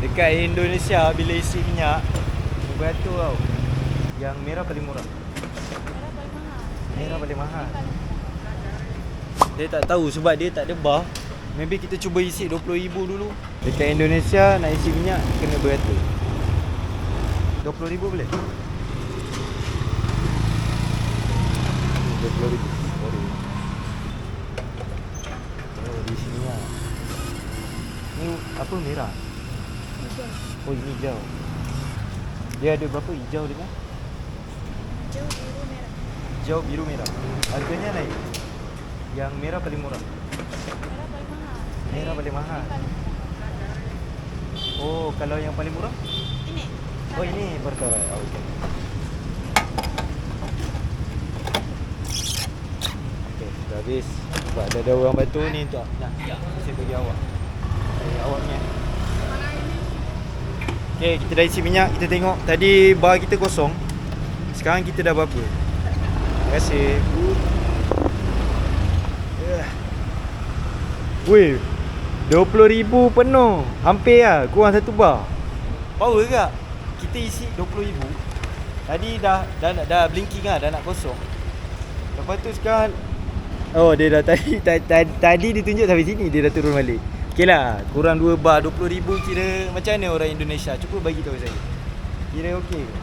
Dekat Indonesia bila isi minyak beratur tau. Yang merah paling murah. Merah paling mahal. Dia tak tahu sebab dia tak ada bar. Maybe kita cuba isi 20,000 dulu. Dekat Indonesia nak isi minyak kena beratur. 20,000 boleh? 20,000. Sorry. Oh, di sini lah. Ni apa merah? Oh, ini hijau. Dia ada berapa hijau dengan? Hijau, biru, merah. Hijau, biru, merah. Harganya naik. Yang merah paling murah. Merah paling mahal. Merah paling mahal. Oh, kalau yang paling murah? Ini. Oh, ini Pertalite. Oh, okey. Okey, dah habis. Sebab ada orang bantu ni untuk nak saya bagi awak. Awak ni. Okey, kita dah isi minyak. Kita tengok tadi bar kita kosong. Sekarang kita dah berapa? Terima kasih. Weh, 20,000 penuh. Hampir lah, kurang satu bar. Power tak? Kita isi 20,000. Tadi dah blinking lah, dah nak kosong. Lepas tu sekarang, oh dia dah tadi dia tunjuk sampai sini, dia dah turun balik. Okey lah, kurang 2 bar, 20,000 kira macam mana orang Indonesia? Cuba bagi tahu saya. Kira okey ke?